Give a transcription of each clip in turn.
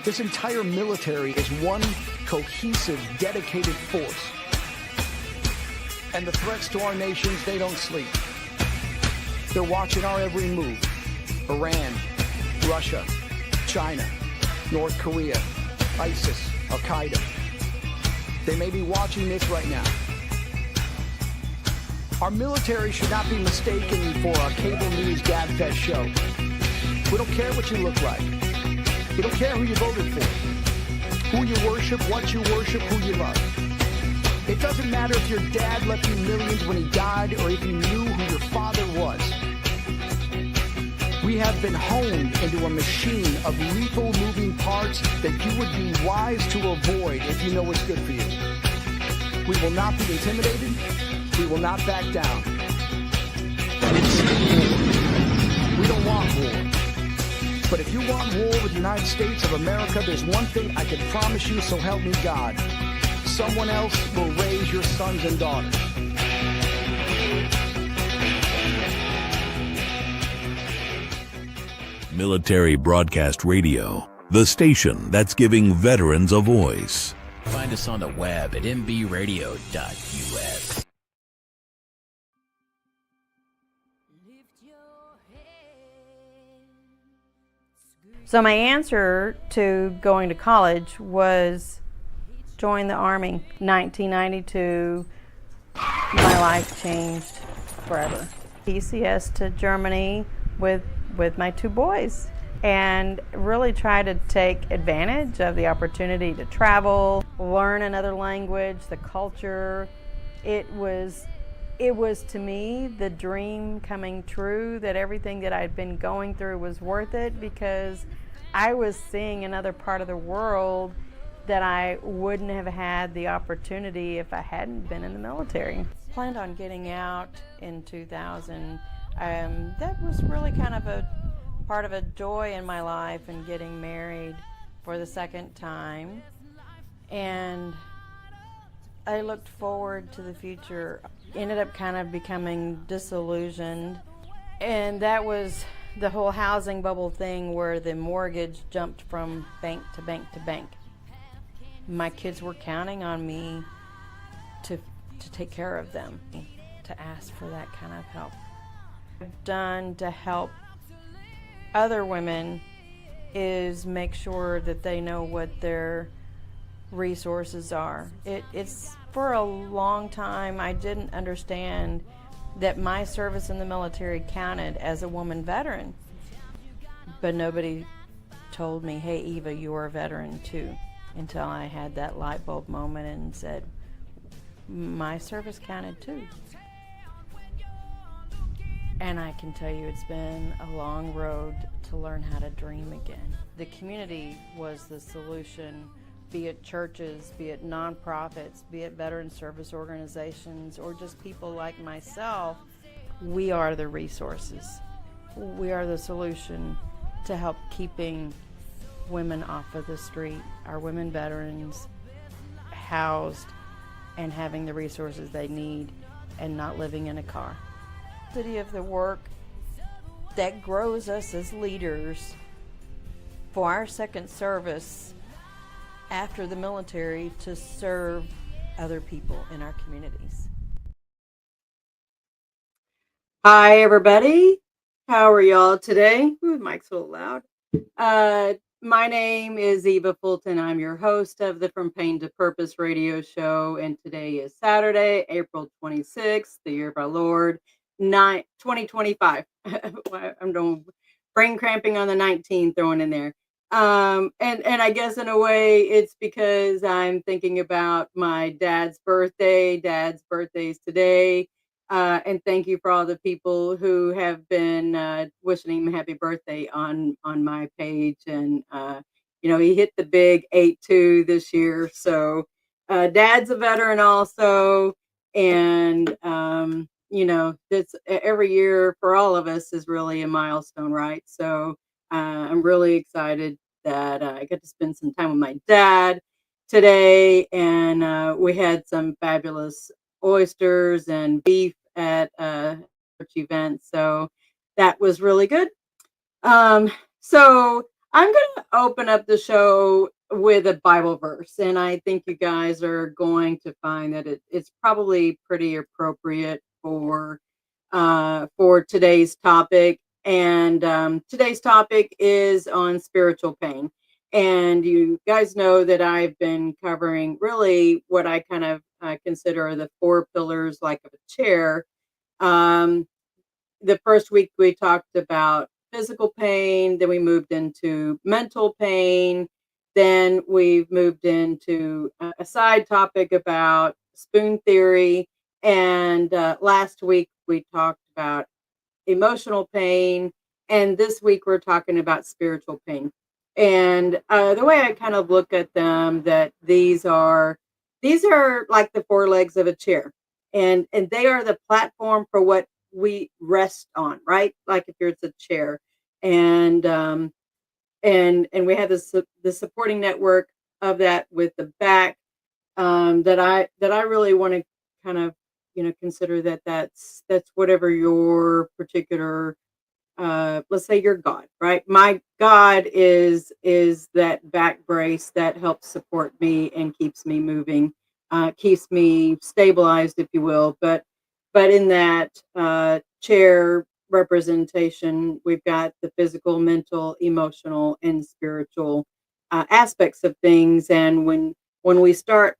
This entire military is one cohesive, dedicated force. And the threats to our nations, they don't sleep. They're watching our every move. Iran, Russia, China, North Korea, ISIS, Al-Qaeda. They may be watching this right now. Our military should not be mistaken for a cable news gabfest show. We don't care what you look like. We don't care who you voted for, who you worship, what you worship, who you love. It doesn't matter if your dad left you millions when he died or if you knew who your father was. We have been honed into a machine of lethal moving parts that you would be wise to avoid if you know what's good for you. We will not be intimidated. We will not back down. We don't want war. But if you want war with the United States of America, there's one thing I can promise you, so help me God. Someone else will raise your sons and daughters. Military Broadcast Radio, the station that's giving veterans a voice. Find us on the web at mbradio.us. So my answer to going to college was join the Army. 1992, my life changed forever. PCS to Germany with my two boys and really try to take advantage of the opportunity to travel, learn another language, the culture. It was to me the dream coming true, that everything that I'd been going through was worth it, because I was seeing another part of the world that I wouldn't have had the opportunity if I hadn't been in the military. Planned on getting out in 2000. That was really kind of a part of a joy in my life, and getting married for the second time. And I looked forward to the future. Ended up kind of becoming disillusioned, and that was the whole housing bubble thing where the mortgage jumped from bank to bank to bank. My kids were counting on me to take care of them, to ask for that kind of help. I've done to help other women is make sure that they know what their resources are. It's for a long time I didn't understand that my service in the military counted as a woman veteran, but nobody told me, hey Eva, you're a veteran too, until I had that light bulb moment and said, my service counted too. And I can tell you it's been a long road to learn how to dream again. The community was the solution, be it churches, be it nonprofits, be it veteran service organizations, or just people like myself. We are the resources. We are the solution to help keeping women off of the street, our women veterans housed and having the resources they need and not living in a car. Of the work that grows us as leaders for our second service after the military to serve other people in our communities. Hi everybody, how are y'all today? Ooh, mic's a little loud. My name is Eva Fulton. I'm your host of the From Pain to Purpose radio show, and today is Saturday, April 26th, the year of our Lord 2025. I'm doing brain cramping on the 19th, throwing in there. And I guess in a way it's because I'm thinking about my dad's birthday. Dad's birthday's today. And thank you for all the people who have been wishing him happy birthday on my page. And he hit the big 8-2 this year. So dad's a veteran also. And that's every year for all of us is really a milestone, right? So I'm really excited that I got to spend some time with my dad today, and we had some fabulous oysters and beef at a church event, so that was really good. So I'm going to open up the show with a Bible verse, and I think you guys are going to find that it's probably pretty appropriate for today's topic. And today's topic is on spiritual pain. And you guys know that I've been covering really what I kind of consider the four pillars, like of a chair. Um, the first week we talked about physical pain, then we moved into mental pain, then we've moved into a side topic about spoon theory, and last week we talked about emotional pain, and this week we're talking about spiritual pain. And the way I kind of look at them, that these are like the four legs of a chair, and they are the platform for what we rest on, right? Like if it's a chair, and and we have the supporting network of that with the back, that I really want to kind of consider that that's whatever your particular, let's say your God, right? My God is that back brace that helps support me and keeps me moving, keeps me stabilized, if you will. But in that chair representation, we've got the physical, mental, emotional, and spiritual aspects of things. And when we start,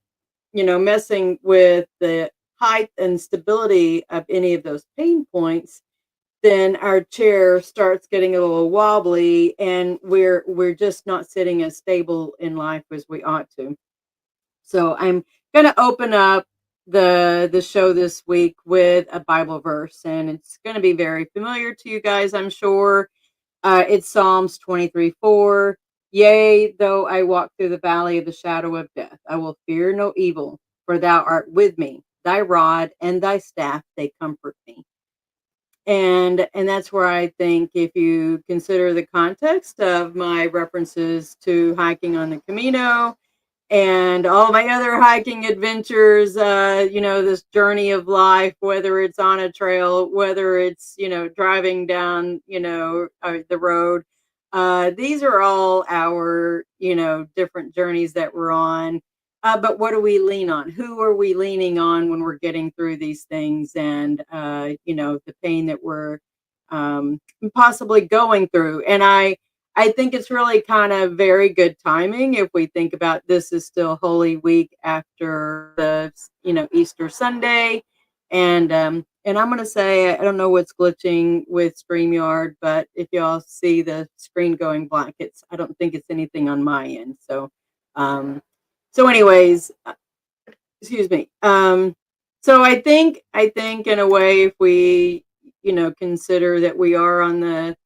messing with the height and stability of any of those pain points, then our chair starts getting a little wobbly, and we're just not sitting as stable in life as we ought to. So I'm going to open up the show this week with a Bible verse, and it's going to be very familiar to you guys, I'm sure. It's Psalms 23:4. Yea, though I walk through the valley of the shadow of death, I will fear no evil, for thou art with me. Thy rod and thy staff, they comfort me. And that's where I think, if you consider the context of my references to hiking on the Camino and all my other hiking adventures, this journey of life, whether it's on a trail, whether it's, driving down, the road, these are all our, different journeys that we're on. But what do we lean on? Who are we leaning on when we're getting through these things, and, the pain that we're possibly going through? And I think it's really kind of very good timing if we think about, this is still Holy Week after the Easter Sunday, and I'm gonna say, I don't know what's glitching with StreamYard, but if y'all see the screen going black, I don't think it's anything on my end. Um, anyways, excuse me. So I think in a way, if we consider that we are on the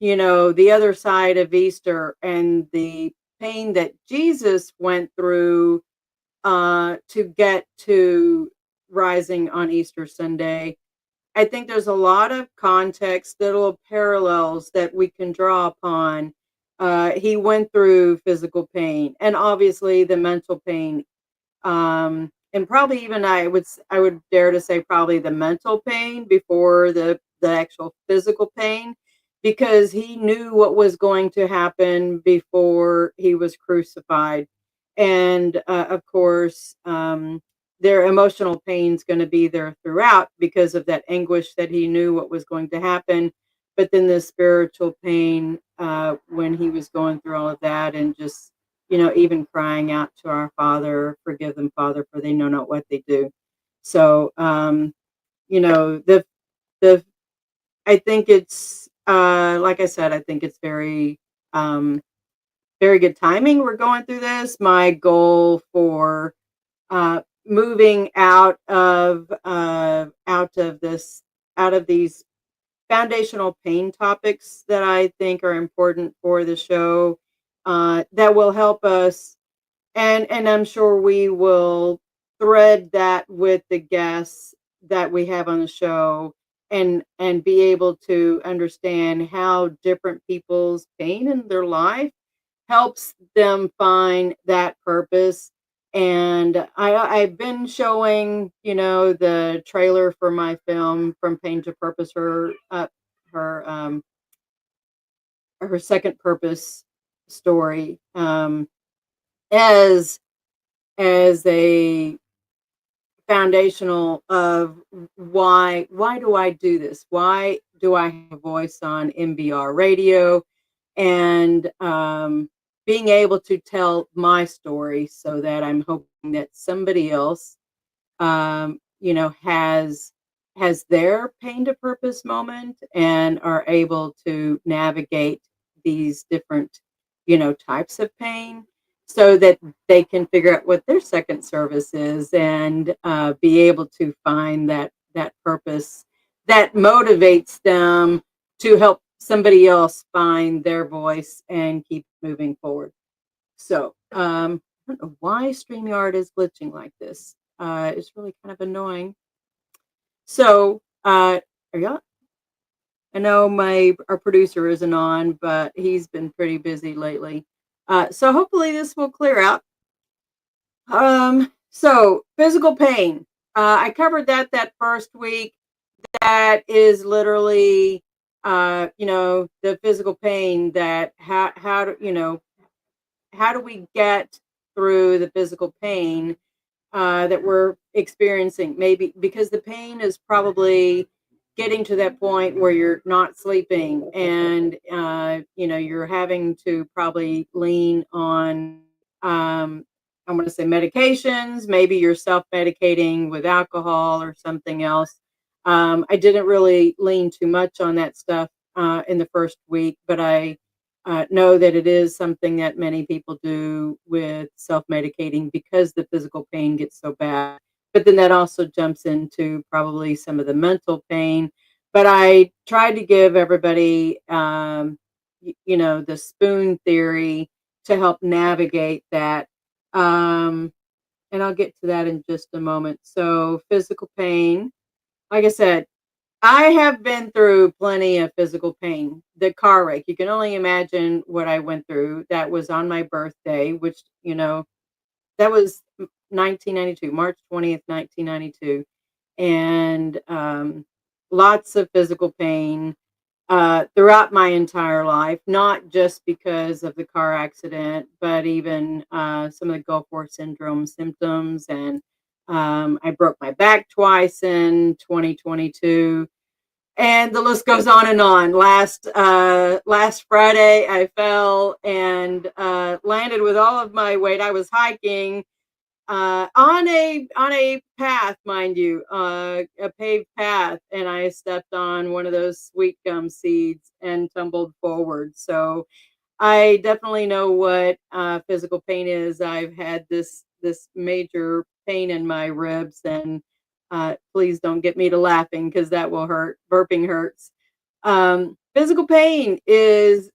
the other side of Easter, and the pain that Jesus went through to get to rising on Easter Sunday, I think there's a lot of context, little parallels that we can draw upon. He went through physical pain, and obviously the mental pain, and probably even I would dare to say probably the mental pain before the actual physical pain, because he knew what was going to happen before he was crucified. And of course, their emotional pain is going to be there throughout because of that anguish that he knew what was going to happen. But then the spiritual pain, when he was going through all of that, and just even crying out to our Father, forgive them, Father, for they know not what they do. So, the I think it's, like I said, I think it's um, very good timing. We're going through this. My goal for moving out of these foundational pain topics that I think are important for the show, that will help us, and I'm sure we will thread that with the guests that we have on the show, and be able to understand how different people's pain in their life helps them find that purpose. And I've been showing, the trailer for my film From Pain to Purpose, her her second purpose story, as a foundational of why do I do this? Why do I have a voice on MBR radio? And being able to tell my story so that I'm hoping that somebody else, has their pain to purpose moment and are able to navigate these different, types of pain so that they can figure out what their second service is and be able to find that purpose that motivates them to help somebody else find their voice and keep moving forward. So I don't know why StreamYard is glitching like this. It's really kind of annoying. So are y'all? I know our producer isn't on, but he's been pretty busy lately. So hopefully this will clear out. So physical pain. I covered that first week. That is literally, the physical pain that how do we get through the physical pain that we're experiencing? Maybe because the pain is probably getting to that point where you're not sleeping and you're having to probably lean on I'm going to say medications. Maybe you're self-medicating with alcohol or something else. I didn't really lean too much on that stuff in the first week, but I know that it is something that many people do with self-medicating because the physical pain gets so bad. But then that also jumps into probably some of the mental pain. But I tried to give everybody, the spoon theory to help navigate that. And I'll get to that in just a moment. So physical pain, like I said, I have been through plenty of physical pain. The car wreck, you can only imagine what I went through. That was on my birthday, which, that was 1992, March 20th, 1992. And lots of physical pain throughout my entire life, not just because of the car accident, but even some of the Gulf War syndrome symptoms. And I broke my back twice in 2022. And the list goes on and on. Last Friday, I fell and landed with all of my weight. I was hiking on a path, mind you, a paved path, and I stepped on one of those sweet gum seeds and tumbled forward. So I definitely know what physical pain is. I've had this major pain in my ribs, and please don't get me to laughing because that will hurt. Burping hurts. Physical pain is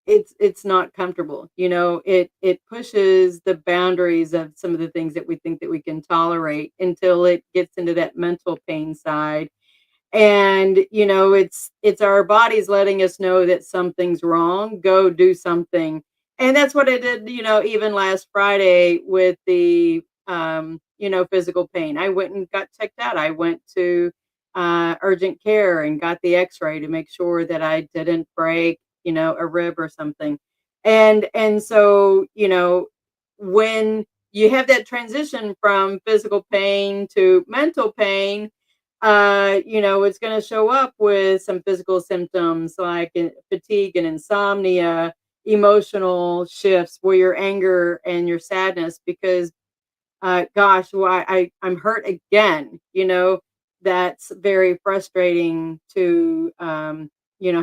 it's not comfortable. It pushes the boundaries of some of the things that we think that we can tolerate until it gets into that mental pain side. And it's our bodies letting us know that something's wrong. Go do something. And that's what I did, even last Friday with the physical pain. I went and got checked out. I went to urgent care and got the x-ray to make sure that I didn't break a rib or something. And so when you have that transition from physical pain to mental pain, it's going to show up with some physical symptoms like fatigue and insomnia, emotional shifts where your anger and your sadness because I'm hurt again. That's very frustrating to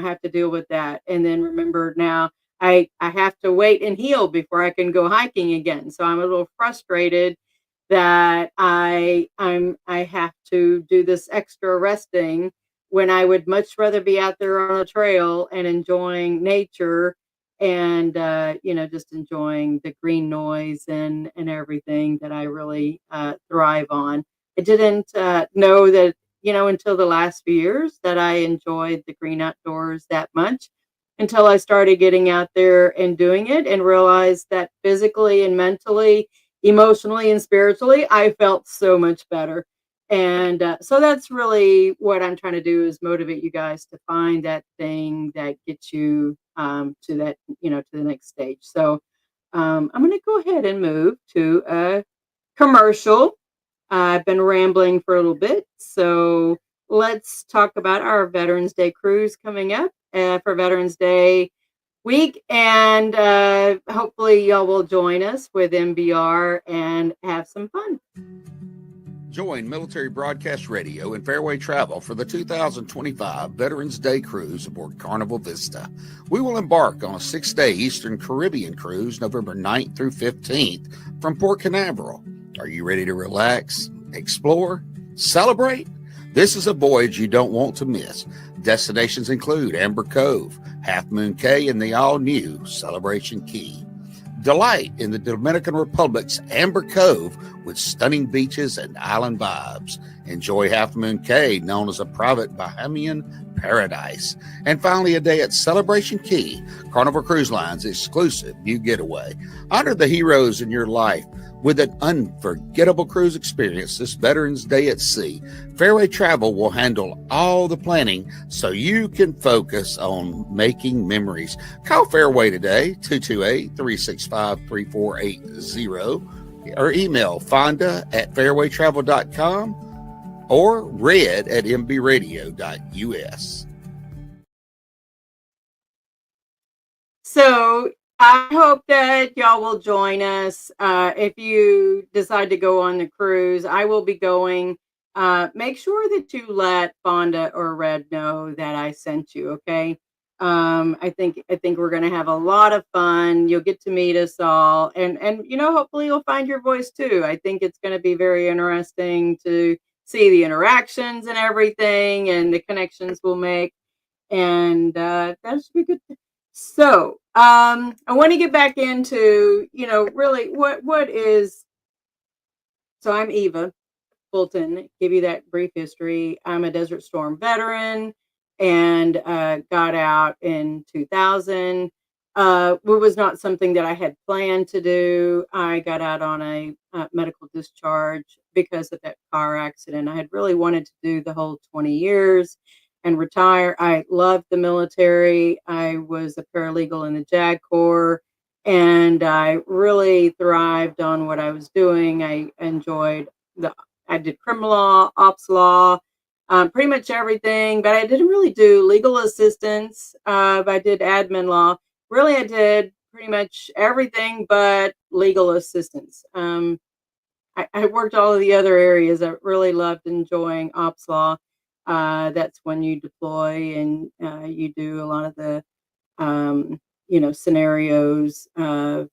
have to deal with that. And then remember now I have to wait and heal before I can go hiking again. So I'm a little frustrated that I have to do this extra resting when I would much rather be out there on a trail and enjoying nature and just enjoying the green noise and everything that I really thrive on. I didn't know that until the last few years that I enjoyed the green outdoors that much until I started getting out there and doing it and realized that physically and mentally, emotionally and spiritually, I felt so much better. And so that's really what I'm trying to do, is motivate you guys to find that thing that gets you to that, to the next stage. So I'm going to go ahead and move to a commercial. I've been rambling for a little bit, so let's talk about our Veterans Day cruise coming up for Veterans Day week, and hopefully y'all will join us with MBR and have some fun. Join Military Broadcast Radio and Fairway Travel for the 2025 Veterans Day Cruise aboard Carnival Vista. We will embark on a 6-day Eastern Caribbean cruise November 9th through 15th from Port Canaveral. Are you ready to relax, explore, celebrate? This is a voyage you don't want to miss. Destinations include Amber Cove, Half Moon Cay, and the all-new Celebration Key. Delight in the Dominican Republic's Amber Cove with stunning beaches and island vibes. Enjoy Half Moon Cay, known as a private Bahamian paradise. And finally, a day at Celebration Key, Carnival Cruise Line's exclusive new getaway. Honor the heroes in your life with an unforgettable cruise experience this Veterans Day at sea. Fairway Travel will handle all the planning so you can focus on making memories. Call Fairway today, 228-365-3480, or email fonda@fairwaytravel.com or red@mbradio.us. So I hope that y'all will join us. If you decide to go on the cruise, I will be going. Make sure that you let Fonda or Red know that I sent you. Okay. I think we're gonna have a lot of fun. You'll get to meet us all, and hopefully you'll find your voice too. I think it's going to be very interesting to see the interactions and everything, and the connections we'll make, and that should be good. So I want to get back into, really what is. So I'm Eva Fulton. Give you that brief history. I'm a Desert Storm veteran and got out in 2000. It was not something that I had planned to do. I got out on a medical discharge because of that car accident. I had really wanted to do the whole 20 years and retire. I loved the military. I was a paralegal in the JAG Corps, and I really thrived on what I was doing. I enjoyed I did criminal law, ops law, pretty much everything, but I didn't really do legal assistance. I did admin law. Really, I did pretty much everything but legal assistance. I worked all of the other areas. I really loved enjoying ops law. That's when you deploy and you do a lot of the, scenarios, the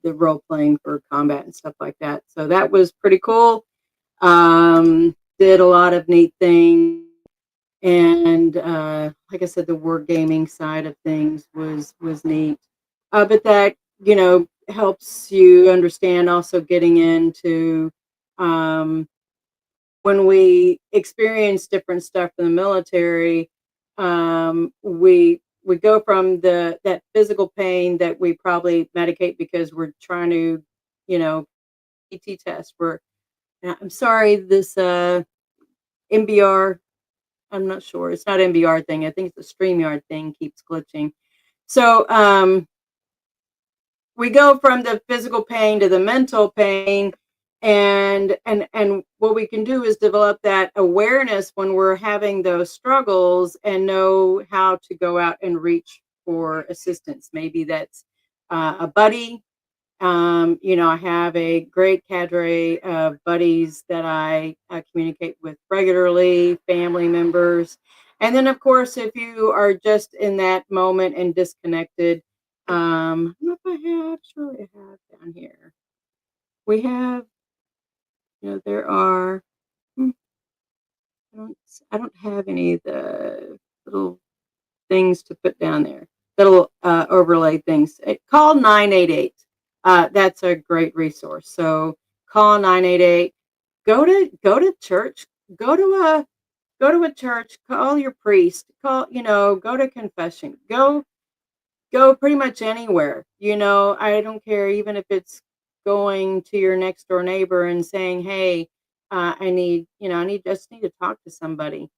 role playing for combat and stuff like that. So that was pretty cool. Did a lot of neat things. And like I said, the wargaming side of things was neat. But that, helps you understand also getting into when we experience different stuff in the military, we go from that physical pain that we probably medicate because we're trying to, PT test. I'm sorry, this MBR, I'm not sure. It's not MBR thing. I think it's the StreamYard thing keeps glitching. So we go from the physical pain to the mental pain. And what we can do is develop that awareness when we're having those struggles and know how to go out and reach for assistance. Maybe that's a buddy. I have a great cadre of buddies that I communicate with regularly, family members. And then, of course, if you are just in that moment and disconnected, I don't know if I have, surely I have down here. We have, there are, I don't have any of the little things to put down there, little overlay things. Call 988. That's a great resource. So call 988. Go to church. Go to a church. Call your priest. Go to confession. Go pretty much anywhere. I don't care, even if it's going to your next door neighbor and saying, hey, just need to talk to somebody.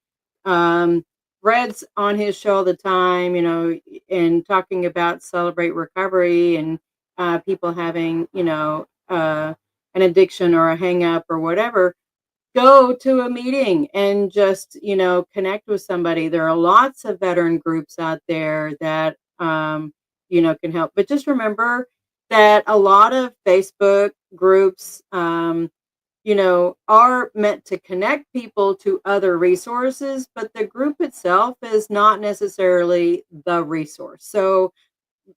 Red's on his show all the time, and talking about Celebrate Recovery and people having, an addiction or a hang up or whatever. Go to a meeting and just, connect with somebody. There are lots of veteran groups out there that, can help. But just remember that a lot of Facebook groups, are meant to connect people to other resources, but the group itself is not necessarily the resource. So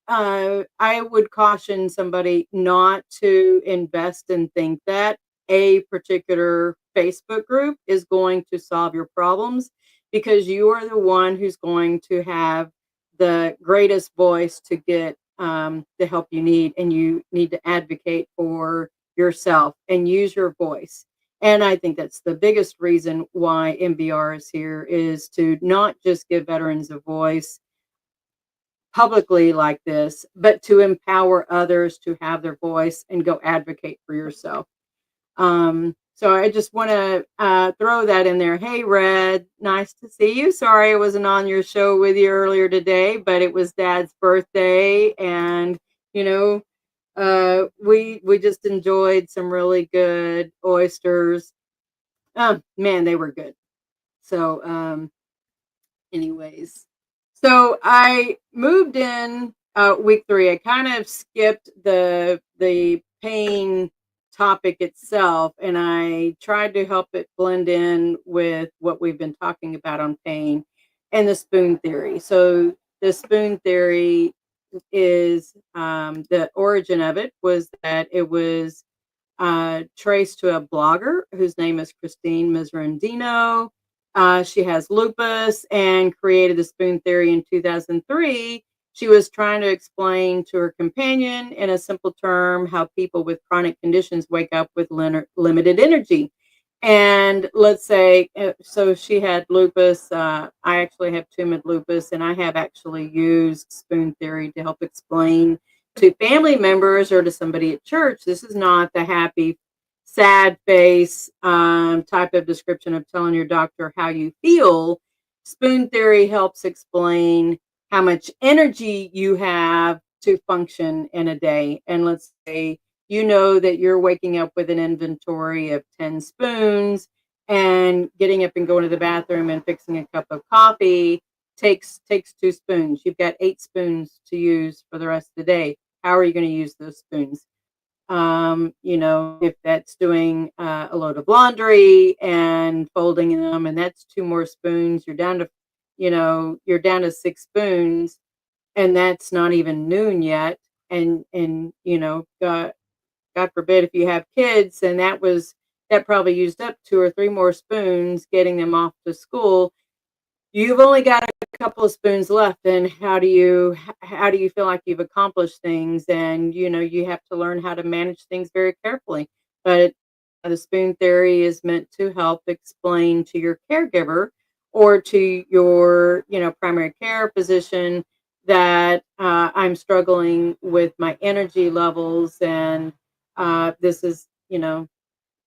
I would caution somebody not to invest and think that a particular Facebook group is going to solve your problems, because you are the one who's going to have the greatest voice to get the help you need, and you need to advocate for yourself and use your voice. And I think that's the biggest reason why MBR is here, is to not just give veterans a voice publicly like this, but to empower others to have their voice and go advocate for yourself. So I just want to throw that in there. Hey, Red, nice to see you. Sorry I wasn't on your show with you earlier today, but it was Dad's birthday, and we just enjoyed some really good oysters. Man, they were good. So, anyways. So I moved in week 3. I kind of skipped the pain topic itself, and I tried to help it blend in with what we've been talking about on pain and the spoon theory. So the spoon theory is the origin of it was that it was traced to a blogger whose name is Christine Miserandino. She has lupus and created the spoon theory in 2003. She was trying to explain to her companion in a simple term how people with chronic conditions wake up with limited energy. And let's say, so she had lupus. I actually have tumid lupus, and I have actually used spoon theory to help explain to family members or to somebody at church. This is not the happy, sad face type of description of telling your doctor how you feel. Spoon theory helps explain how much energy you have to function in a day. And let's say that you're waking up with an inventory of 10 spoons, and getting up and going to the bathroom and fixing a cup of coffee takes 2 spoons. You've got 8 spoons to use for the rest of the day. How are you going to use those spoons? If that's doing a load of laundry and folding them, and that's 2 more spoons, you're down to 6 spoons, and that's not even noon yet. And God forbid if you have kids, and that probably used up 2 or 3 more spoons getting them off to school. You've only got a couple of spoons left, and how do you feel like you've accomplished things? And you have to learn how to manage things very carefully. But the spoon theory is meant to help explain to your caregiver or to your primary care physician that I'm struggling with my energy levels, and this is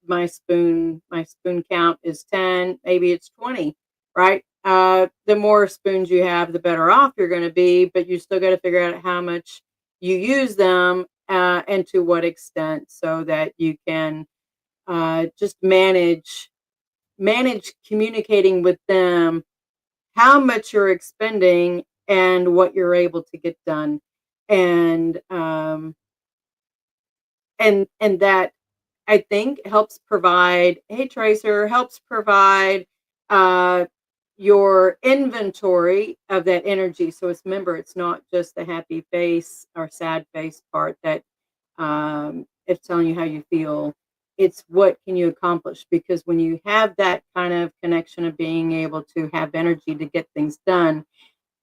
my spoon count is 10, maybe it's 20, right? The more spoons you have, the better off you're going to be, but you still got to figure out how much you use them and to what extent, so that you can just manage communicating with them how much you're expending and what you're able to get done. And that, I think, helps provide, hey Tracer, helps provide your inventory of that energy. So it's not just the happy face or sad face part that it's telling you how you feel. It's what can you accomplish, because when you have that kind of connection of being able to have energy to get things done,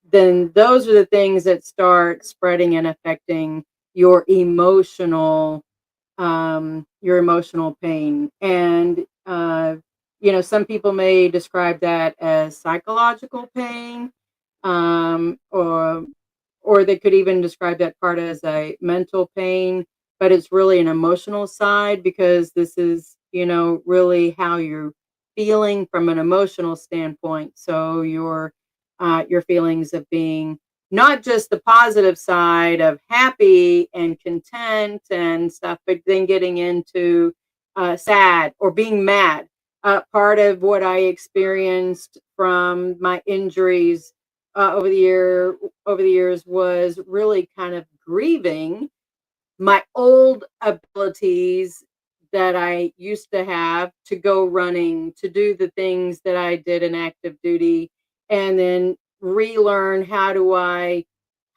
then those are the things that start spreading and affecting your emotional pain. And some people may describe that as psychological pain, or they could even describe that part as a mental pain. but it's really an emotional side, because this is, really how you're feeling from an emotional standpoint. So your feelings of being not just the positive side of happy and content and stuff, but then getting into sad or being mad. Part of what I experienced from my injuries over the years was really kind of grieving my old abilities that I used to have to go running, to do the things that I did in active duty, and then relearn how do I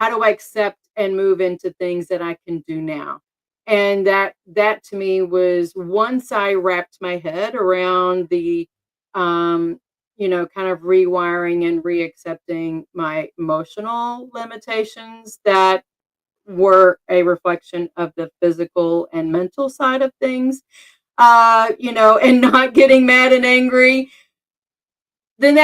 accept and move into things that I can do now. And that to me was, once I wrapped my head around the kind of rewiring and reaccepting my emotional limitations that were a reflection of the physical and mental side of things, and not getting mad and angry, then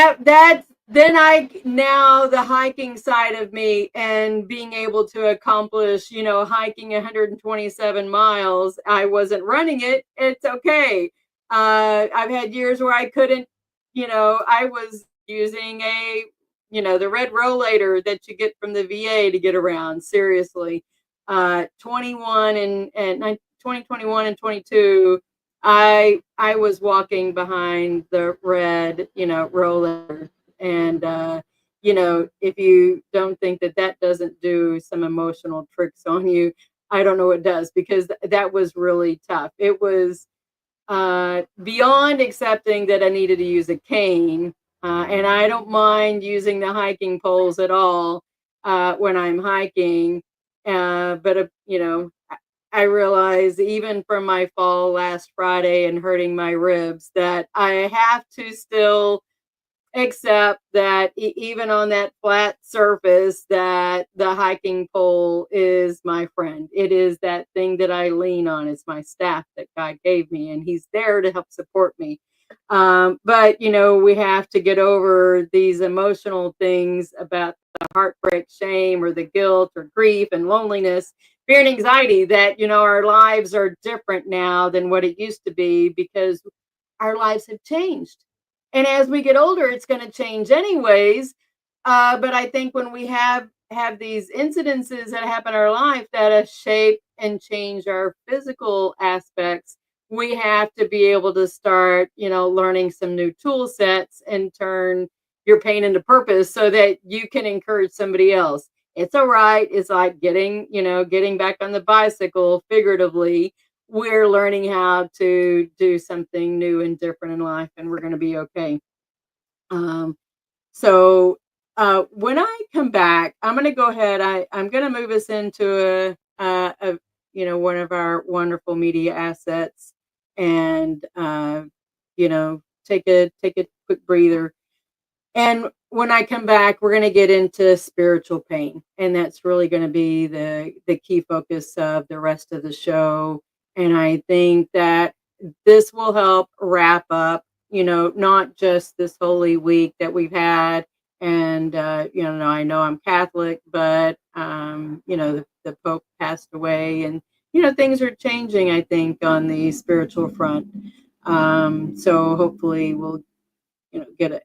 now the hiking side of me and being able to accomplish, hiking 127 miles, I wasn't running it. It's okay. I've had years where I couldn't, I was using the red rollator that you get from the VA to get around. Seriously, 2021 and 22, I was walking behind the red, rollator, and if you don't think that doesn't do some emotional tricks on you, I don't know what does, because that was really tough. It was beyond accepting that I needed to use a cane. And I don't mind using the hiking poles at all when I'm hiking. But I realize, even from my fall last Friday and hurting my ribs, that I have to still accept that even on that flat surface, that the hiking pole is my friend. It is that thing that I lean on. It's my staff that God gave me, and he's there to help support me. But we have to get over these emotional things about the heartbreak, shame, or the guilt, or grief and loneliness, fear and anxiety, that our lives are different now than what it used to be, because our lives have changed. And as we get older, it's going to change anyways. But I think when we have these incidences that happen in our life that shape and change our physical aspects, we have to be able to start, learning some new tool sets and turn your pain into purpose, so that you can encourage somebody else. It's all right. It's like getting back on the bicycle, figuratively. We're learning how to do something new and different in life, and we're going to be okay. So when I come back, I'm going to go ahead. I'm going to move us into one of our wonderful media assets, and take a quick breather. And when I come back, we're going to get into spiritual pain, and that's really going to be the key focus of the rest of the show. And I think that this will help wrap up, not just this Holy Week that we've had. And, I know I'm Catholic, but, the Pope passed away, and, things are changing, I think, on the spiritual front. So hopefully we'll, get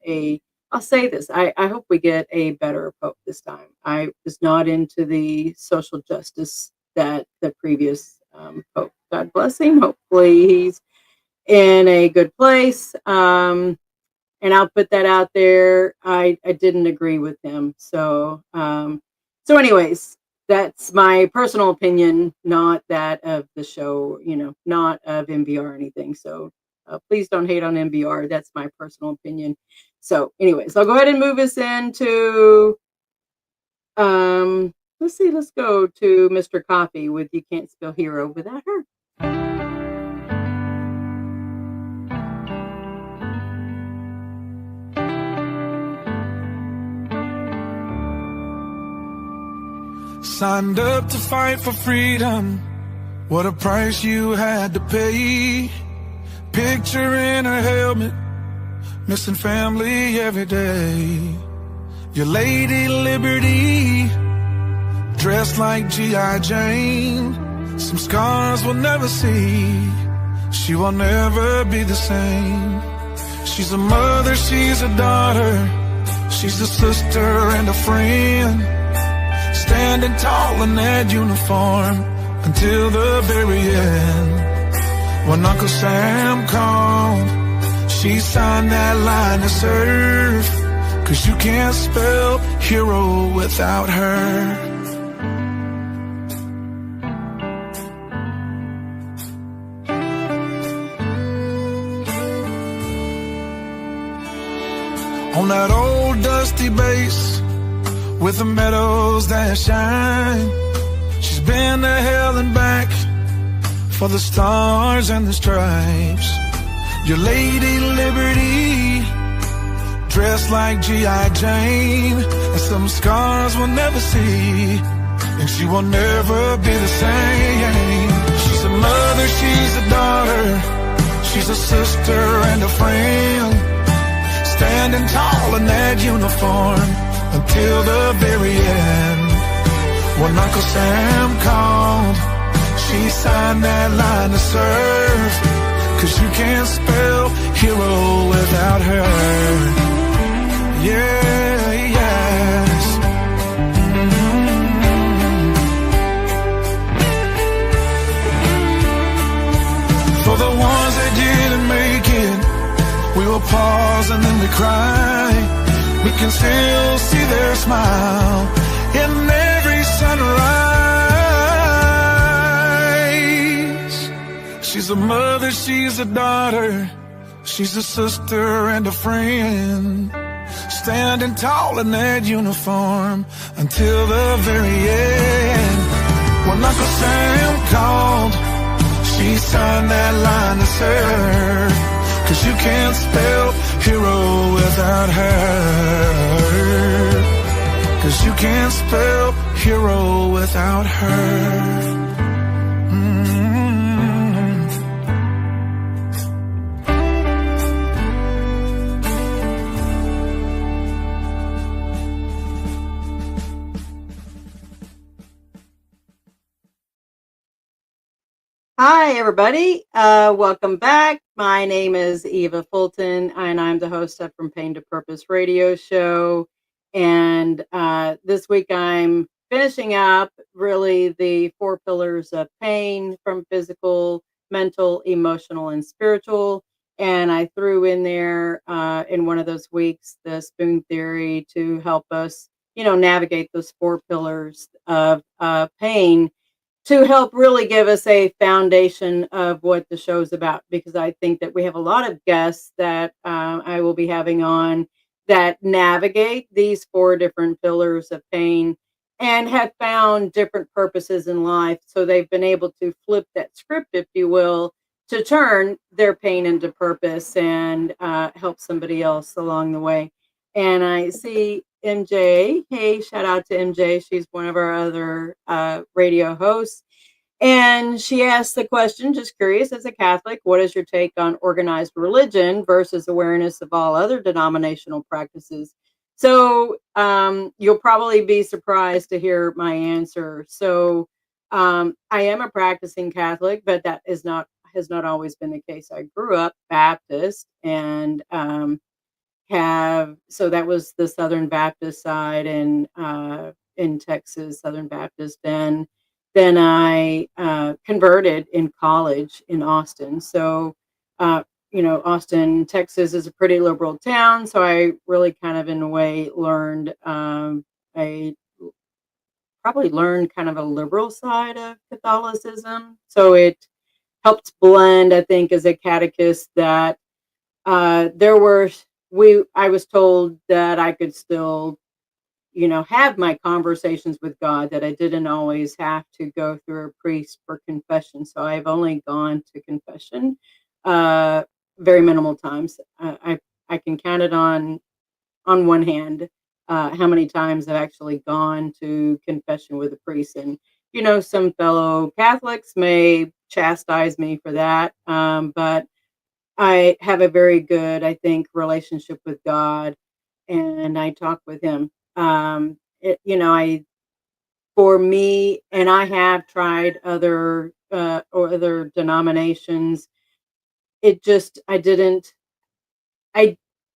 I'll say this, I hope we get a better Pope this time. I was not into the social justice that the previous Pope, God bless him. Hopefully he's in a good place. And I'll put that out there. I didn't agree with him. So anyways, that's my personal opinion, not that of the show, not of MBR or anything. So please don't hate on MBR. That's my personal opinion. So anyways, I'll go ahead and move us into, let's go to Mr. Coffee with You Can't Spell Hero Without Her. Signed up to fight for freedom. What a price you had to pay. Picture in a helmet, missing family every day. Your Lady Liberty, dressed like G.I. Jane, Some scars we'll never see. She will never be the same. She's a mother, she's a daughter, she's a sister and a friend, standing tall in that uniform until the very end. When Uncle Sam called, she signed that line to serve, 'cause you can't spell hero without her. On that old dusty base with the meadows that shine, she's been to hell and back for the stars and the stripes. Your Lady Liberty, dressed like G.I. Jane, and some scars we'll never see, and she will never be the same. She's a mother, she's a daughter, she's a sister and a friend, standing tall in that uniform until the very end. When Uncle Sam called, she signed that line to serve, 'cause you can't spell hero without her. Yeah, yes. For the ones that didn't make it, we will pause and then we cry. We can still see their smile in every sunrise. She's a mother, she's a daughter, she's a sister and a friend, standing tall in that uniform until the very end. When Uncle Sam called, she signed that line to serve, 'cause you can't spell hero without her. 'Cause you can't spell hero without her. Hi, everybody. Welcome back. My name is Eva Fulton, and I'm the host of From Pain to Purpose radio show. And this week I'm finishing up really the 4 pillars of pain, from physical, mental, emotional, and spiritual. And I threw in there in one of those weeks the spoon theory to help us, navigate those 4 pillars of pain, to help really give us a foundation of what the show's about, because I think that we have a lot of guests that I will be having on that navigate these 4 different pillars of pain and have found different purposes in life. So they've been able to flip that script, if you will, to turn their pain into purpose and help somebody else along the way. And I see MJ. Hey, shout out to MJ. She's one of our other radio hosts. And she asked the question, just curious, as a Catholic, what is your take on organized religion versus awareness of all other denominational practices? So you'll probably be surprised to hear my answer. So I am a practicing Catholic, but that has not always been the case. I grew up Baptist and so that was the Southern Baptist side and in Texas, Southern Baptist. And then I converted in college in Austin. So, Austin, Texas is a pretty liberal town. So I really kind of, in a way, learned I probably learned kind of a liberal side of Catholicism. So it helped blend, I think, as a catechist, that I was told that I could still, have my conversations with God, that I didn't always have to go through a priest for confession. So I've only gone to confession very minimal times. I can count it on one hand how many times I've actually gone to confession with a priest. And, some fellow Catholics may chastise me for that, but I have a very good, I think, relationship with God, and I talk with him. for me, and I have tried other or other denominations. It just I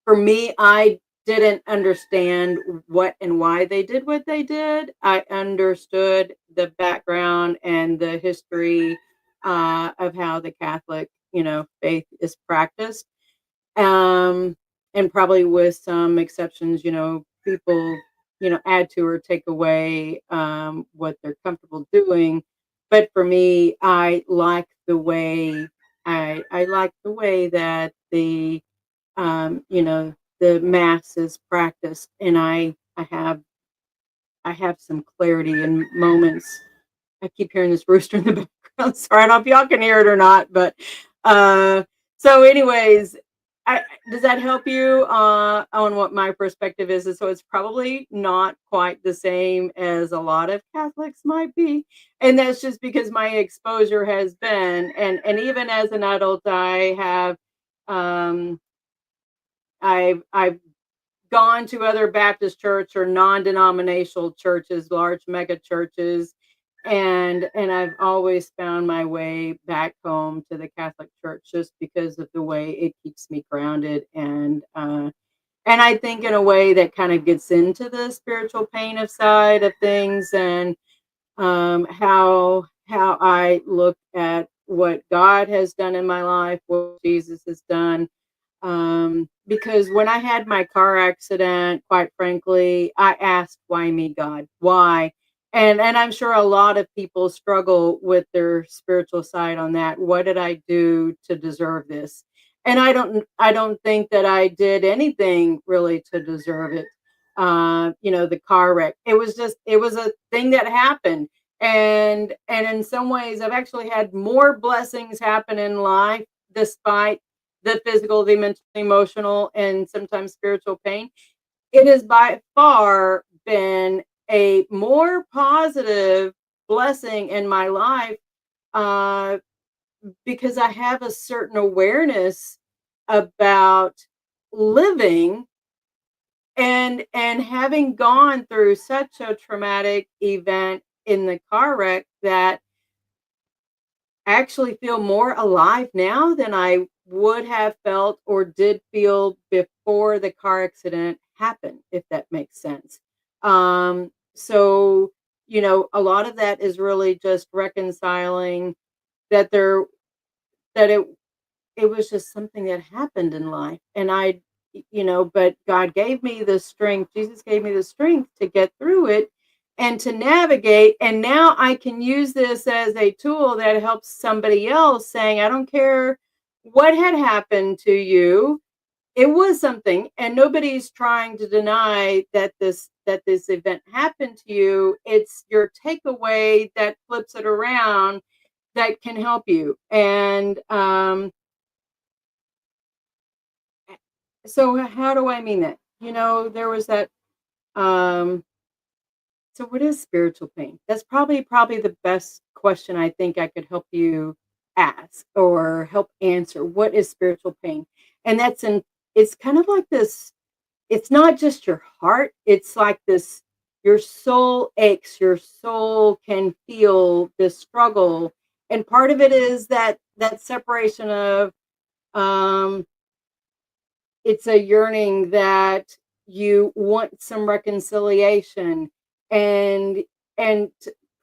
for me, I didn't understand what and why they did what they did. I understood the background and the history of how the Catholic, faith is practiced. And probably with some exceptions, people, add to or take away what they're comfortable doing. But for me, I like the way that the mass is practiced, and I have some clarity in moments. I keep hearing this rooster in the background. Sorry, I don't know if y'all can hear it or not, but uh, so anyways, does that help you on what my perspective is? And so it's probably not quite the same as a lot of Catholics might be, and that's just because my exposure has been, and even as an adult, um, I've gone to other Baptist church or non-denominational churches, large mega churches, and I've always found my way back home to the Catholic Church just because of the way it keeps me grounded, and I think in a way that kind of gets into the spiritual pain of side of things, and how I look at what God has done in my life, what Jesus has done. Because when I had my car accident, quite frankly, I asked, why me, God? Why? And I'm sure a lot of people struggle with their spiritual side on that. What did I do to deserve this? And I don't think that I did anything really to deserve it. The car wreck. It was a thing that happened. And in some ways I've actually had more blessings happen in life despite the physical, the mental, emotional, and sometimes spiritual pain. It has by far been a more positive blessing in my life, uh, because I have a certain awareness about living, and having gone through such a traumatic event in the car wreck, that I actually feel more alive now than I would have felt or did feel before the car accident happened, if that makes sense. So, a lot of that is really just reconciling that there that it was just something that happened in life, and but God gave me the strength. Jesus gave me the strength to get through it and to navigate, and now I can use this as a tool that helps somebody else, saying, I don't care what had happened to you, it was something, and nobody's trying to deny that this event happened to you. It's your takeaway that flips it around that can help you. And so how do I mean that? There was that. Um, so what is spiritual pain? That's probably the best question I think I could help you ask or help answer. What is spiritual pain? And it's kind of like this. It's not just your heart. It's like this. Your soul aches. Your soul can feel this struggle, and part of it is that separation of um it's a yearning that you want some reconciliation, and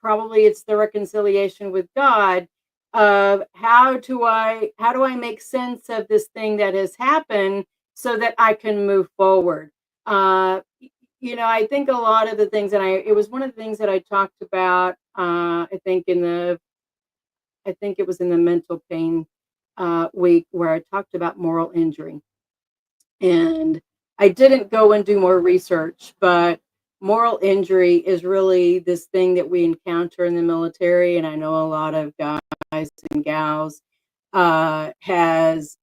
probably it's the reconciliation with God of how do I make sense of this thing that has happened so that I can move forward. I think a lot of the things, and it was one of the things that I talked about, I think it was in the mental pain week, where I talked about moral injury. And I didn't go and do more research, but moral injury is really this thing that we encounter in the military. And I know a lot of guys and gals has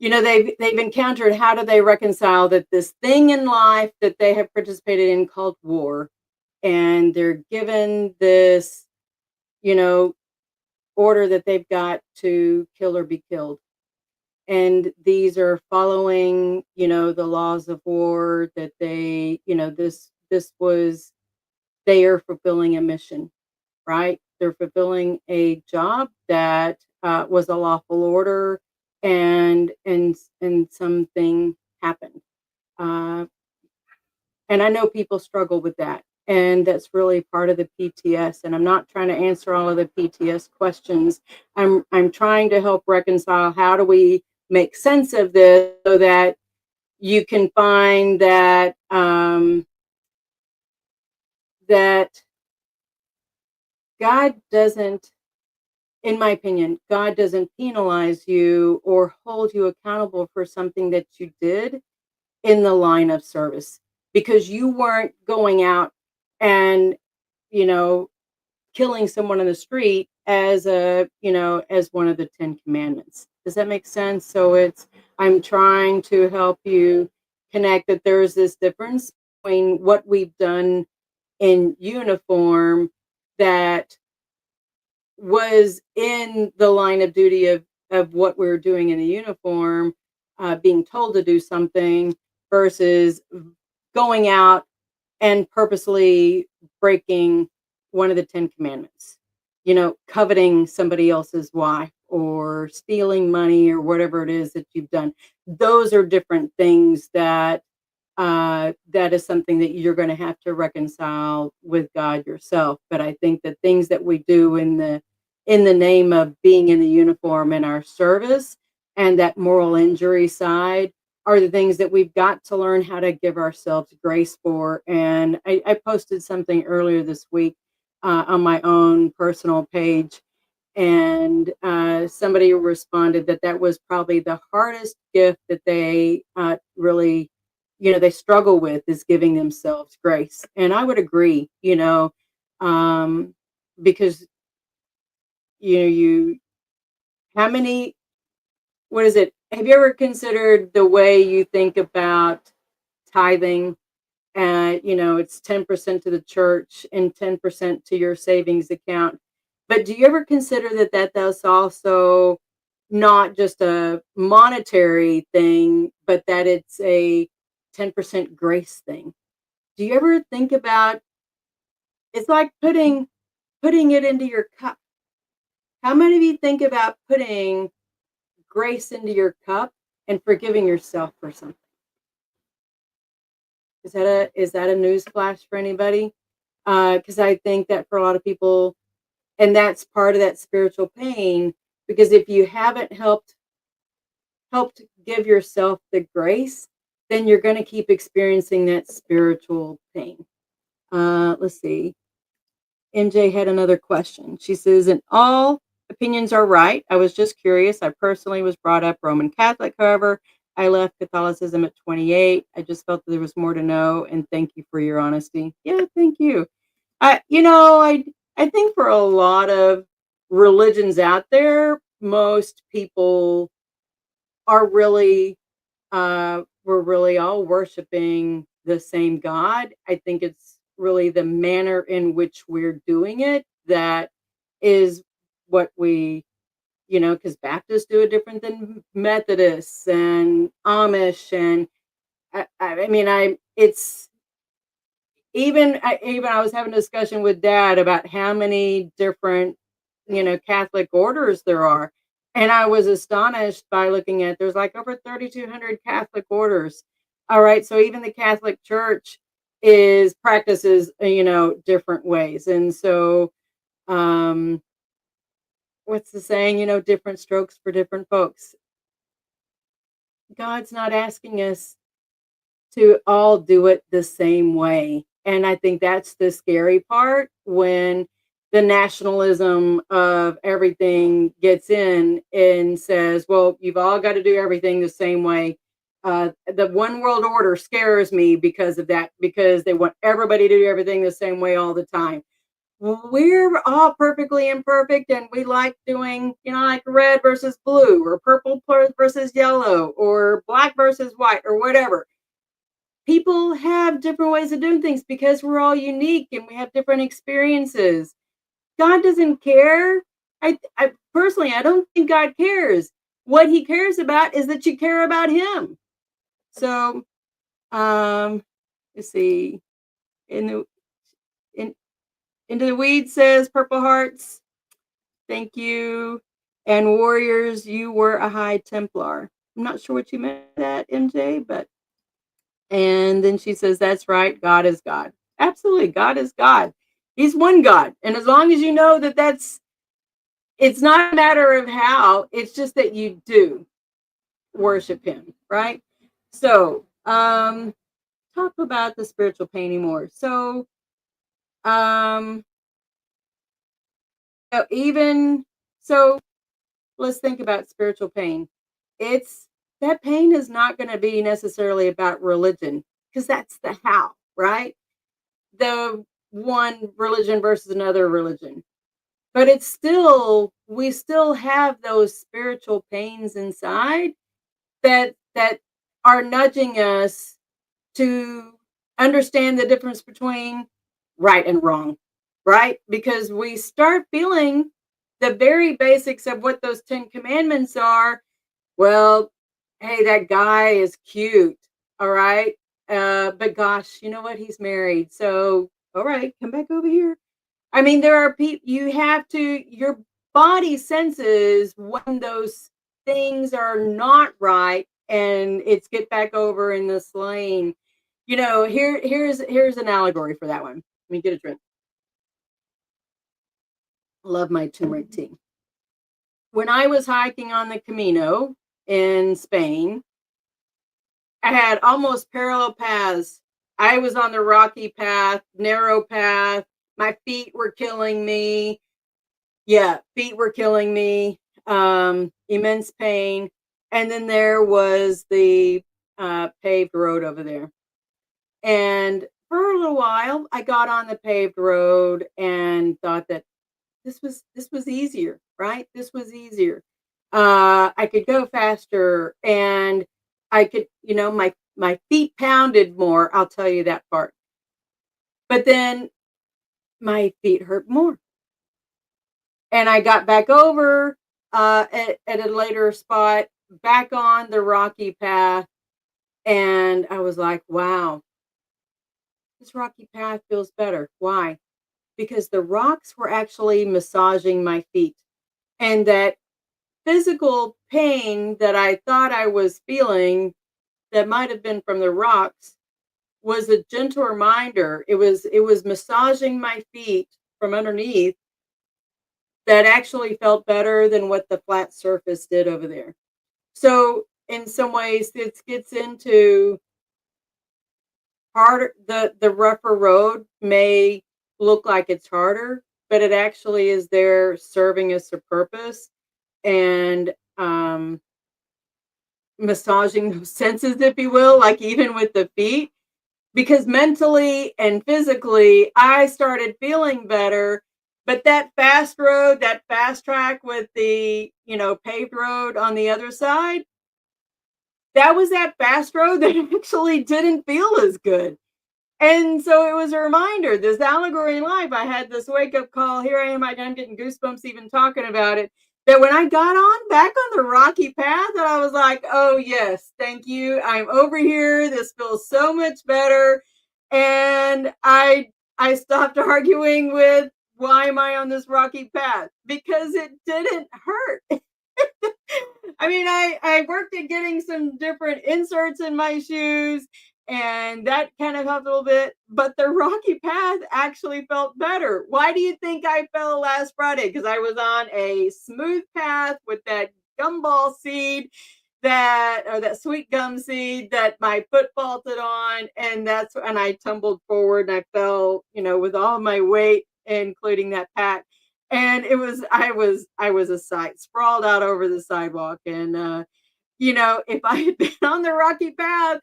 they've encountered, how do they reconcile that this thing in life that they have participated in called war, and they're given this you know order that they've got to kill or be killed, and these are following the laws of war, that this was they are fulfilling a mission, right? They're fulfilling a job that was a lawful order, and something happened. Uh, and I know people struggle with that, and that's really part of the PTS. And I'm not trying to answer all of the PTS questions. I'm trying to help reconcile, how do we make sense of this so that you can find that that God doesn't, in my opinion, God doesn't penalize you or hold you accountable for something that you did in the line of service, because you weren't going out and, you know, killing someone in the street as as one of the 10 commandments. Does that make sense? So I'm trying to help you connect that there's this difference between what we've done in uniform that was in the line of duty of what we were doing in the uniform, being told to do something, versus going out and purposely breaking one of the 10 commandments, coveting somebody else's wife or stealing money or whatever it is that you've done. Those are different things that is something that you're going to have to reconcile with God yourself. But I think that things that we do in the name of being in the uniform in our service, and that moral injury side, are the things that we've got to learn how to give ourselves grace for. And I posted something earlier this week on my own personal page, and somebody responded that was probably the hardest gift that they really, they struggle with, is giving themselves grace. And I would agree, because how many, what is it? Have you ever considered the way you think about tithing? It's 10% to the church and 10% to your savings account. But do you ever consider that's also not just a monetary thing, but that it's a 10% grace thing? Do you ever think about, it's like putting it into your cup? How many of you think about putting grace into your cup and forgiving yourself for something? Is that a news flash for anybody? Because I think that for a lot of people, and that's part of that spiritual pain, because if you haven't helped give yourself the grace, then you're going to keep experiencing that spiritual pain. Let's see. MJ had another question. She says, "And all opinions are right. I was just curious. I personally was brought up Roman Catholic. However, I left Catholicism at 28. I just felt that there was more to know, and thank you for your honesty." Yeah, thank you. I think for a lot of religions out there, most people are really we're really all worshiping the same God. I think it's really the manner in which we're doing it that is what we, because Baptists do it different than Methodists and Amish, and it's even I was having a discussion with Dad about how many different, Catholic orders there are. And I was astonished by looking at, there's like over 3,200 Catholic orders. All right. So even the Catholic Church practices, different ways. And so, what's the saying, different strokes for different folks. God's not asking us to all do it the same way. And I think that's the scary part, when the nationalism of everything gets in and says, well, you've all got to do everything the same way. The one world order scares me because of that, because they want everybody to do everything the same way all the time. We're all perfectly imperfect, and we like doing, like red versus blue, or purple versus yellow, or black versus white, or whatever. People have different ways of doing things because we're all unique and we have different experiences. God doesn't care. I personally, I don't think God cares. What he cares about is that you care about him. So, let's see. Into the Weeds says Purple Hearts. Thank you. And Warriors, you were a High Templar. I'm not sure what you meant by that, MJ, but. And then she says, that's right. God is God. Absolutely. God is God. He's one God. And as long as you know that it's not a matter of how, it's just that you do worship him, right? So, talk about the spiritual pain anymore. So, so let's think about spiritual pain. That pain is not going to be necessarily about religion, because that's the how, right? The one religion versus another religion. But we still have those spiritual pains inside that are nudging us to understand the difference between right and wrong, right? Because we start feeling the very basics of what those 10 commandments are. Well, hey, that guy is cute, all right? But gosh, you know what? He's married. So, all right, come back over here. I mean, there are people, your body senses when those things are not right, and it's get back over in this lane. Here's an allegory for that one. Let me get a drink. Love my turmeric tea. When I was hiking on the Camino in Spain, I had almost parallel paths. I was on the rocky path, narrow path. My feet were killing me. Yeah, feet were killing me. Immense pain. And then there was the paved road over there. And for a little while, I got on the paved road and thought that this was easier, right? This was easier. I could go faster, and I could, my feet pounded more. I'll tell you that part. But then my feet hurt more. And I got back over at a later spot, back on the rocky path. And I was like, wow, this rocky path feels better. Why? Because the rocks were actually massaging my feet. And that physical pain that I thought I was feeling, that might have been from the rocks, was a gentle reminder. It was massaging my feet from underneath that actually felt better than what the flat surface did over there. So in some ways, it gets into harder. The rougher road may look like it's harder, but it actually is there serving us a purpose and massaging those senses, if you will, like even with the feet, because mentally and physically, I started feeling better. But that fast road, that fast track with the, paved road on the other side, that was that fast road that actually didn't feel as good. And so it was a reminder, this allegory in life. I had this wake up call. Here I am. I'm getting goosebumps even talking about it. That when I got back on the rocky path, that I was like, oh yes, thank you. I'm over here. This feels so much better. And I stopped arguing with, why am I on this rocky path? Because it didn't hurt. I mean, I worked at getting some different inserts in my shoes, and that kind of helped a little bit. But the rocky path actually felt better. Why do you think I fell last Friday? Because I was on a smooth path with that gumball seed, that sweet gum seed that my foot faulted on, and I tumbled forward and I fell, with all my weight, including that pack. And I was a sight, sprawled out over the sidewalk. And, if I had been on the rocky path,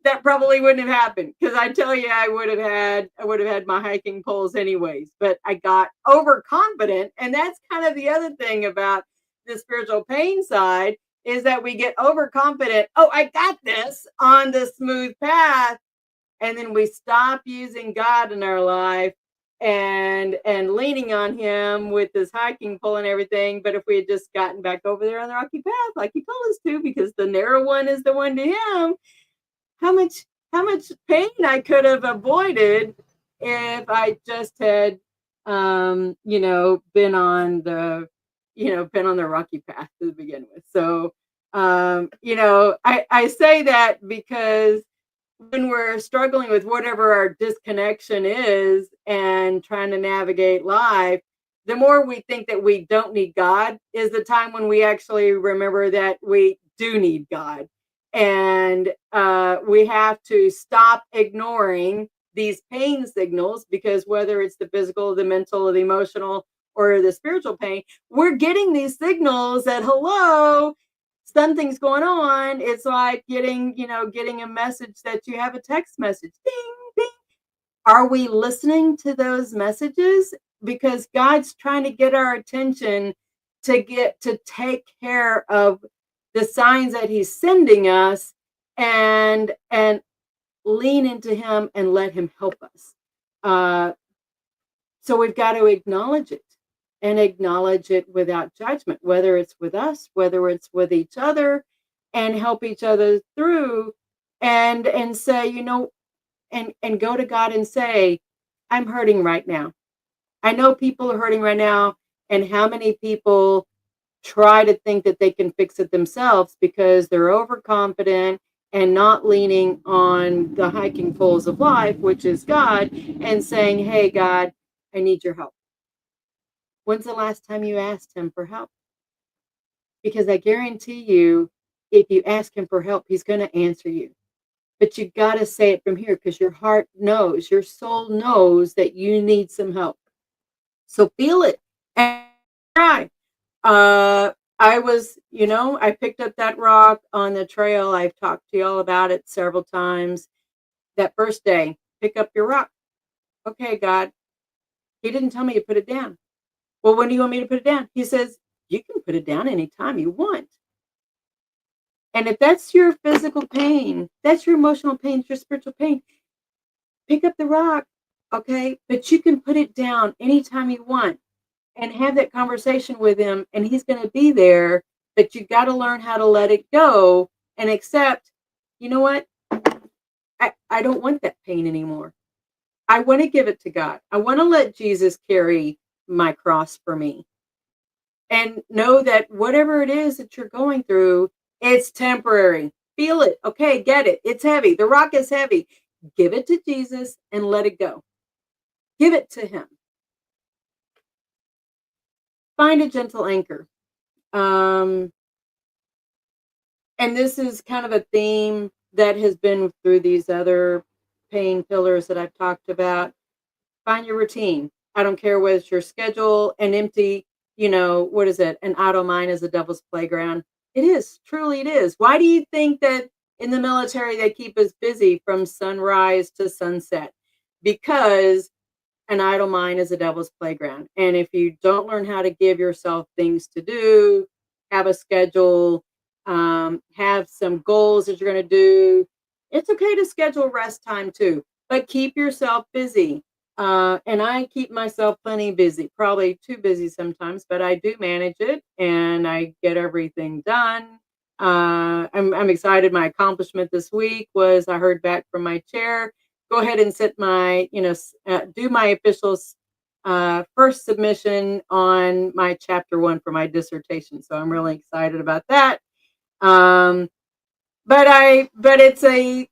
that probably wouldn't have happened. Because I tell you, I would have had my hiking poles anyways. But I got overconfident. And that's kind of the other thing about the spiritual pain side, is that we get overconfident. Oh, I got this on the smooth path. And then we stop using God in our life and leaning on him with this hiking pole and everything. But if we had just gotten back over there on the rocky path, like he told us to, because the narrow one is the one to him, how much pain I could have avoided if I just had been on the rocky path to begin with. So, I say that because when we're struggling with whatever our disconnection is and trying to navigate life, the more we think that we don't need God is the time when we actually remember that we do need God. And we have to stop ignoring these pain signals, because whether it's the physical, the mental, or the emotional, or the spiritual pain, we're getting these signals that, hello, something's going on. It's like getting a message that you have a text message. Ding, ding. Are we listening to those messages? Because God's trying to get our attention to take care of the signs that he's sending us, and lean into him and let him help us. So we've got to acknowledge it, and acknowledge it without judgment, whether it's with us, whether it's with each other, and help each other through, and say, and go to God and say, I'm hurting right now. I know people are hurting right now. And how many people try to think that they can fix it themselves because they're overconfident and not leaning on the hiking poles of life, which is God, and saying, hey, God, I need your help. When's the last time you asked him for help? Because I guarantee you, if you ask him for help, he's going to answer you. But you got to say it from here, because your heart knows, your soul knows that you need some help. So feel it and try. I picked up that rock on the trail. I've talked to y'all about it several times. That first day, pick up your rock. Okay, God, he didn't tell me to put it down. Well, when do you want me to put it down? He says, you can put it down anytime you want. And if that's your physical pain, that's your emotional pain, it's your spiritual pain, pick up the rock, okay? But you can put it down anytime you want, and have that conversation with him, and he's going to be there. But you got to learn how to let it go and accept, you know what? I don't want that pain anymore. I want to give it to God. I want to let Jesus carry my cross for me. And know that whatever it is that you're going through, it's temporary. Feel it. Okay, get it. It's heavy. The rock is heavy. Give it to Jesus and let it go. Give it to him. Find a gentle anchor. And this is kind of a theme that has been through these other pain pillars that I've talked about. Find your routine. I don't care whether it's your schedule, an empty, what is it? An idle mind is a devil's playground. It is. Truly it is. Why do you think that in the military they keep us busy from sunrise to sunset? Because an idle mind is a devil's playground. And if you don't learn how to give yourself things to do, have a schedule, have some goals that you're going to do, it's okay to schedule rest time too, but keep yourself busy. And I keep myself plenty busy, probably too busy sometimes, but I do manage it and I get everything done. I'm excited. My accomplishment this week was I heard back from my chair. Go ahead and set my, do my official first submission on my chapter 1 for my dissertation. So I'm really excited about that. But it's a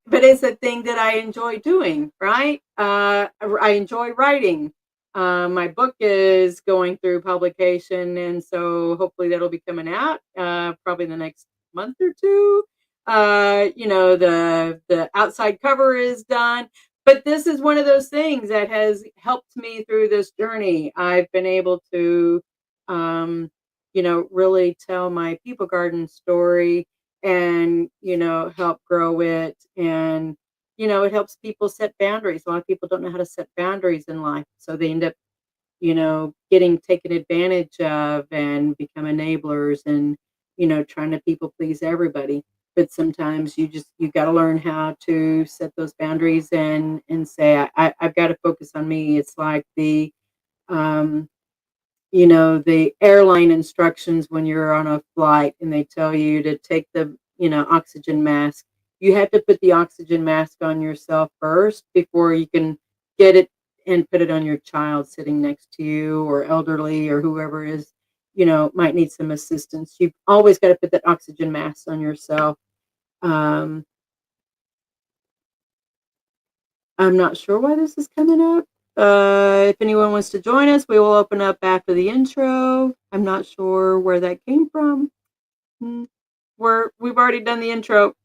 thing that I enjoy doing, right? I enjoy writing. My book is going through publication, and so hopefully that'll be coming out probably in the next month or two. The outside cover is done, but this is one of those things that has helped me through this journey. I've been able to, really tell my People Garden story and, help grow it. And, it helps people set boundaries. A lot of people don't know how to set boundaries in life. So they end up, getting taken advantage of and become enablers and, trying to people please everybody. But sometimes you got to learn how to set those boundaries and say, I've got to focus on me. It's like the airline instructions when you're on a flight and they tell you to take the, oxygen mask. You have to put the oxygen mask on yourself first before you can get it and put it on your child sitting next to you, or elderly, or whoever is, might need some assistance. You've always got to put that oxygen mask on yourself. I'm not sure why this is coming up. If anyone wants to join us, we will open up after the intro. I'm not sure where that came from. We've already done the intro.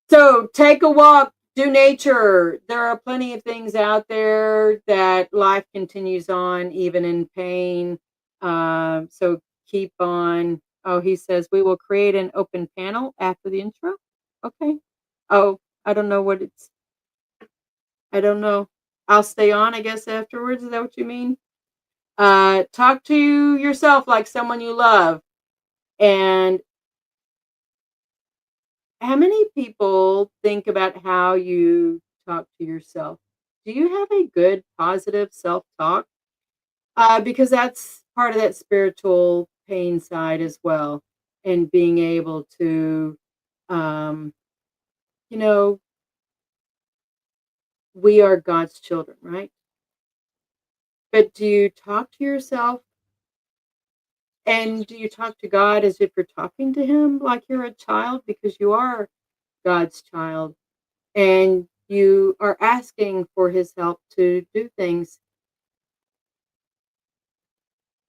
So take a walk, do nature. There are plenty of things out there that life continues on, even in pain. So keep on. Oh, he says we will create an open panel after the intro. Okay. Oh, I don't know what it's. I don't know. I'll stay on, I guess, afterwards. Is that what you mean? Talk to yourself like someone you love. And how many people think about how you talk to yourself? Do you have a good, positive self-talk? Because that's part of that spiritual pain side as well. And being able to, we are God's children, right? But do you talk to yourself? And do you talk to God as if you're talking to him like you're a child? Because you are God's child. And you are asking for his help to do things.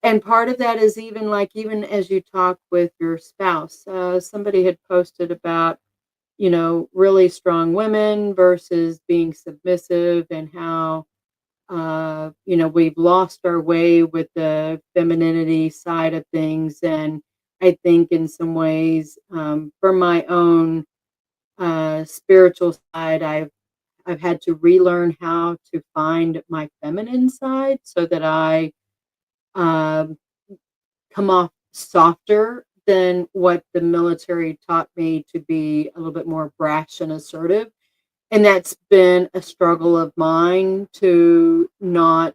And part of that is even as you talk with your spouse. Somebody had posted about, really strong women versus being submissive, and how, we've lost our way with the femininity side of things. And I think in some ways, for my own spiritual side, I've had to relearn how to find my feminine side so that I come off softer than what the military taught me to be, a little bit more brash and assertive. And that's been a struggle of mine to not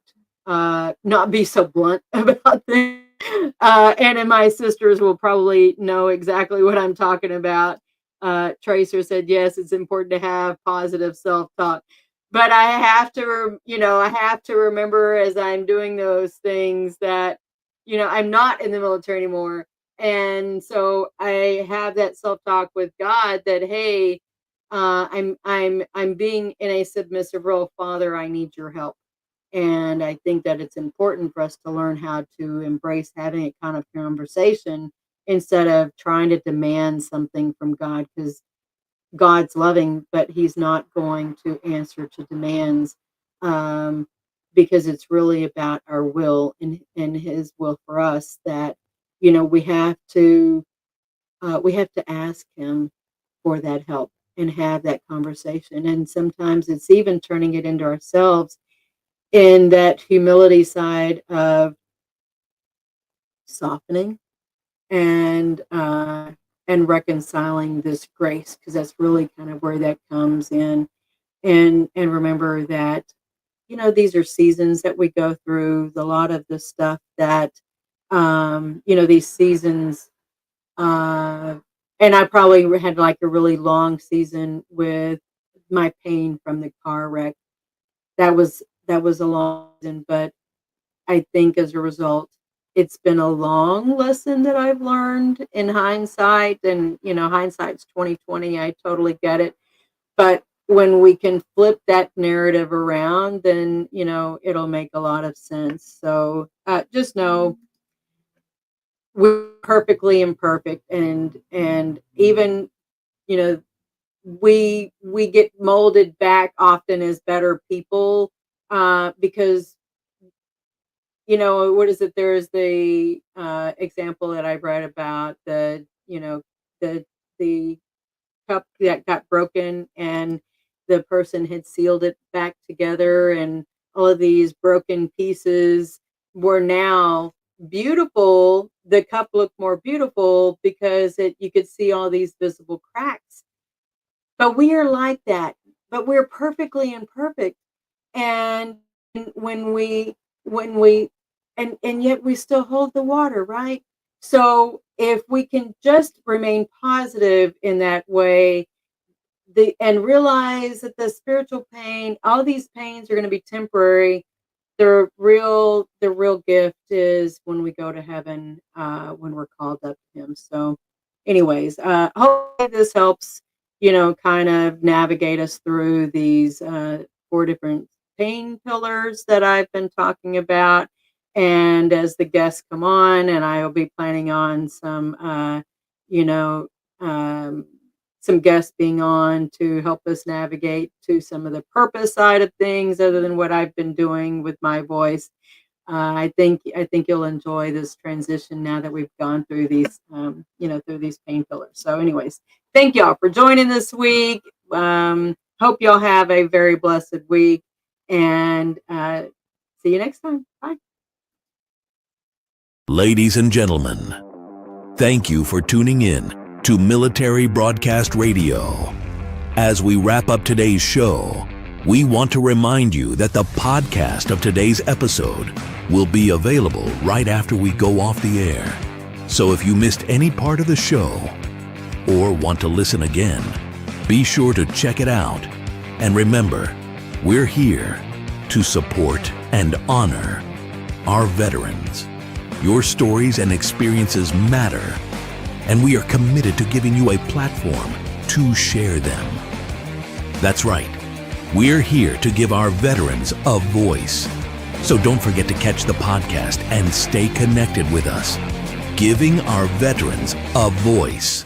be so blunt about things. Anna and my sisters will probably know exactly what I'm talking about. Tracer said, yes, it's important to have positive self-talk. But I have to remember as I'm doing those things that, I'm not in the military anymore. And so I have that self-talk with God that, hey, I'm being in a submissive role. Father, I need your help. And I think that it's important for us to learn how to embrace having a kind of conversation instead of trying to demand something from God, because God's loving, but he's not going to answer to demands, because it's really about our will and his will for us, that, we have to ask him for that help and have that conversation. And sometimes it's even turning it into ourselves in that humility side of softening and reconciling this grace, because that's really kind of where that comes in. And remember that, these are seasons that we go through. A lot of the stuff that, these seasons, and I probably had like a really long season with my pain from the car wreck. That was a long season, but I think as a result, it's been a long lesson that I've learned in hindsight. And, hindsight's 2020. I totally get it. But when we can flip that narrative around, then, it'll make a lot of sense. So just know we're perfectly imperfect. And even, we get molded back often as better people, because, what is it? There's the example that I read about the cup that got broken, and the person had sealed it back together, and all of these broken pieces were now beautiful. The cup looked more beautiful because you could see all these visible cracks. But we are like that. But we're perfectly imperfect. And when we and yet we still hold the water, right? So if we can just remain positive in that way, and realize that the spiritual pain, all these pains are going to be temporary. The real gift is when we go to heaven, when we're called up to him. So anyways, hopefully this helps, kind of navigate us through these 4 different pain pillars that I've been talking about. And as the guests come on, and I will be planning on some, some guests being on to help us navigate to some of the purpose side of things, other than what I've been doing with my voice. I think you'll enjoy this transition now that we've gone through these, through these pain pillars. So anyways, thank y'all for joining this week. Hope y'all have a very blessed week, and see you next time. Bye. Ladies and gentlemen, thank you for tuning in to Military Broadcast Radio. As we wrap up today's show, we want to remind you that the podcast of today's episode will be available right after we go off the air. So if you missed any part of the show or want to listen again, be sure to check it out. And remember, we're here to support and honor our veterans. Your stories and experiences matter, and we are committed to giving you a platform to share them. That's right. We're here to give our veterans a voice. So don't forget to catch the podcast and stay connected with us. Giving our veterans a voice.